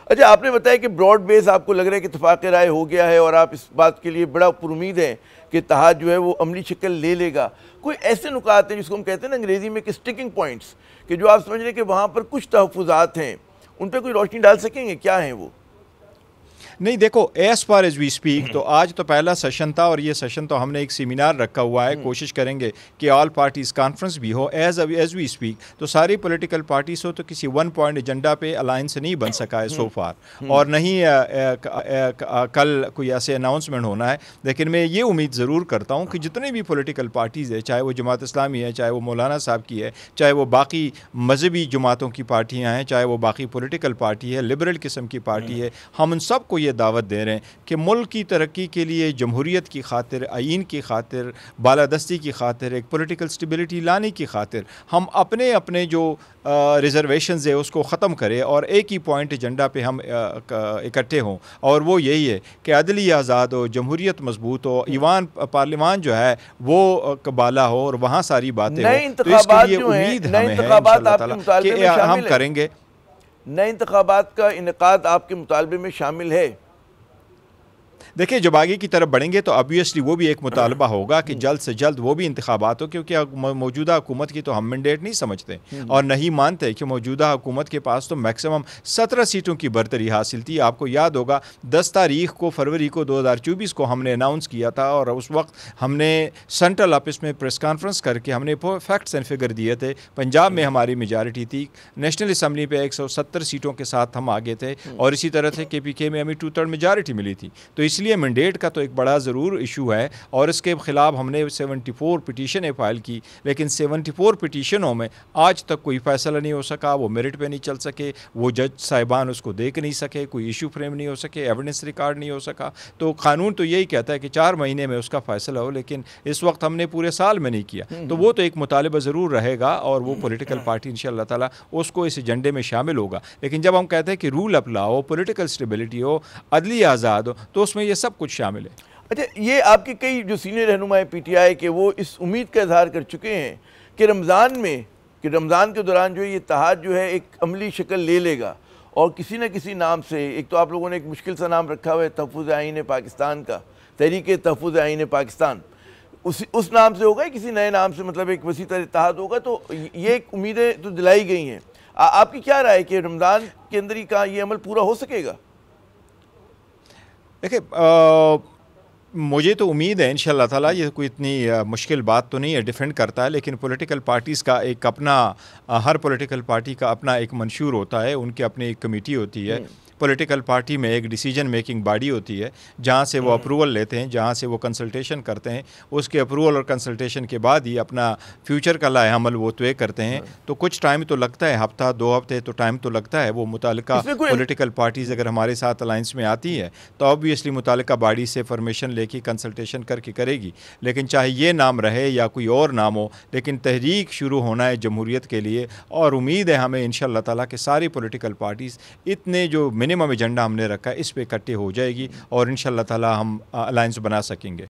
اچھا، آپ نے بتایا کہ براڈ بیس آپ کو لگ رہا ہے کہ اتفاق رائے ہو گیا ہے اور آپ اس بات کے لیے بڑا پر امید ہیں کہ اتحاد جو ہے وہ عملی شکل لے لے گا. کوئی ایسے نکات ہیں جس کو ہم کہتے ہیں نا انگریزی میں کہ سٹکنگ پوائنٹس، کہ جو آپ سمجھ رہے ہیں کہ وہاں پر کچھ تحفظات ہیں، ان پہ کوئی روشنی ڈال سکیں گے؟ کیا ہیں وہ؟ نہیں دیکھو، as far as we speak تو آج تو پہلا سیشن تھا، اور یہ سیشن تو ہم نے ایک سیمینار رکھا ہوا ہے. کوشش کریں گے کہ آل پارٹیز کانفرنس بھی ہو ایز وی اسپیک. تو ساری پولیٹیکل پارٹیز ہو تو کسی ون پوائنٹ ایجنڈا پہ الائنس نہیں بن سکا ہے سو فار، اور نہیں کل کوئی ایسے اناؤنسمنٹ ہونا ہے. لیکن میں یہ امید ضرور کرتا ہوں کہ جتنے بھی پولیٹیکل پارٹیز ہے، چاہے وہ جماعت اسلامی ہے، چاہے وہ مولانا صاحب کی ہے، چاہے وہ باقی مذہبی جماعتوں کی پارٹیاں ہیں، چاہے وہ باقی پولیٹیکل پارٹی ہے، لبرل قسم کی پارٹی ہے، ہم ان سب کو یہ دعوت دے رہے ہیں کہ ملک کی ترقی کے لیے، جمہوریت کی خاطر، آئین کی خاطر، بالادستی کی خاطر، ایک پولیٹیکل سٹیبلٹی لانے کی خاطر ہم اپنے جو ریزرویشنز ہے اس کو ختم کریں اور ایک ہی پوائنٹ ایجنڈا پہ ہم اکٹھے ہوں. اور وہ یہی ہے کہ عدلیہ آزاد ہو، جمہوریت مضبوط ہو، ایوان پارلیمان جو ہے وہ بالا ہو، اور وہاں ساری باتیں ہوں. تو اس کے لیے امید ہمیں ہے انشاءاللہ تعالی کہ ہم کریں گے. نئے انتخابات کا انعقاد آپ کے مطالبے میں شامل ہے؟ دیکھیں، جب آگے کی طرف بڑھیں گے تو obviously وہ بھی ایک مطالبہ ہوگا کہ جلد سے جلد وہ بھی انتخابات ہو، کیونکہ موجودہ حکومت کی تو ہم مینڈیٹ نہیں سمجھتے اور نہیں مانتے کہ موجودہ حکومت کے پاس تو میکسیمم 17 سیٹوں کی برتری حاصل تھی. آپ کو یاد ہوگا 10 تاریخ کو فروری کو 2024 کو ہم نے اناؤنس کیا تھا، اور اس وقت ہم نے سینٹرل آفس میں پریس کانفرنس کر کے ہم نے فیکٹس اینڈ فگر دیے تھے. پنجاب میں ہماری میجارٹی تھی، نیشنل اسمبلی پہ 170 سیٹوں کے ساتھ ہم آگے تھے، اور اسی طرح سے کے پی کے میں ہمیں 2/3 میجارٹی ملی تھی. تو اس لیے مینڈیٹ کا تو ایک بڑا ضرور ایشو ہے، اور اس کے خلاف ہم نے 74 پٹیشنیں فائل کی. لیکن 74 پٹیشنوں میں آج تک کوئی فیصلہ نہیں ہو سکا. وہ میرٹ پہ نہیں چل سکے، وہ جج صاحبان اس کو دیکھ نہیں سکے، کوئی ایشو فریم نہیں ہو سکے، ایویڈنس ریکارڈ نہیں ہو سکا. تو قانون تو یہی کہتا ہے کہ 4 مہینے میں اس کا فیصلہ ہو، لیکن اس وقت ہم نے پورے سال میں نہیں کیا. تو وہ تو ایک مطالبہ ضرور رہے گا، اور وہ پولیٹیکل پارٹی انشاءاللہ تعالیٰ اس کو اس ایجنڈے میں شامل ہوگا. لیکن جب ہم کہتے ہیں کہ رول اپلاؤ ہو، پولیٹیکل سٹیبلٹی ہو، عدلی آزاد ہو، تو اس میں یہ سب کچھ شامل ہے. اچھا، یہ آپ کے کئی جو سینئر رہنما پی ٹی آئی کے وہ اس امید کا اظہار کر چکے ہیں کہ رمضان کے دوران جو یہ اتحاد جو ہے ایک عملی شکل لے لے گا، اور کسی نہ کسی نام سے، ایک تو آپ لوگوں نے ایک مشکل سا نام رکھا ہوا ہے تحفظ آئین پاکستان کا، تحریک تحفظ آئین پاکستان، اس نام سے ہوگا یا کسی نئے نام سے، مطلب ایک وسیع تر اتحاد ہوگا. تو یہ ایک امیدیں تو دلائی گئی ہیں. آپ کی کیا رائے کہ رمضان کے اندر ہی کا یہ عمل پورا ہو سکے گا؟ دیکھیں، مجھے تو امید ہے انشاءاللہ تعالیٰ، یہ کوئی اتنی مشکل بات تو نہیں ہے، ڈیفینڈ کرتا ہے. لیکن پولیٹیکل پارٹیز کا ایک اپنا، ہر پولیٹیکل پارٹی کا اپنا ایک منشور ہوتا ہے، ان کی اپنی ایک کمیٹی ہوتی ہے. پولیٹیکل پارٹی میں ایک ڈیسیجن میکنگ باڈی ہوتی ہے جہاں سے وہ اپروول لیتے ہیں، جہاں سے وہ کنسلٹیشن کرتے ہیں. اس کے اپروول اور کنسلٹیشن کے بعد ہی اپنا فیوچر کا لائحہ عمل وہ طے کرتے ہیں. تو کچھ ٹائم تو لگتا ہے، ہفتہ 2 ہفتے تو ٹائم تو لگتا ہے. وہ متعلقہ پولیٹیکل پارٹیز اگر ہمارے ساتھ الائنس میں آتی ہے تو آبویسلی متعلقہ باڈی سے فرمیشن لے کے کنسلٹیشن کر کے کرے گی. لیکن چاہے یہ نام رہے یا کوئی اور نام ہو، لیکن تحریک شروع ہونا ہے جمہوریت کے لیے. اور امید ہے ہمیں انشاءاللہ تعالیٰ کہ ساری پولیٹیکل پارٹیز اتنے جو منیمم ایجنڈا ہم نے رکھا ہے اس پہ اکٹھے ہو جائے گی، اور انشاءاللہ تعالیٰ ہم الائنس بنا سکیں گے.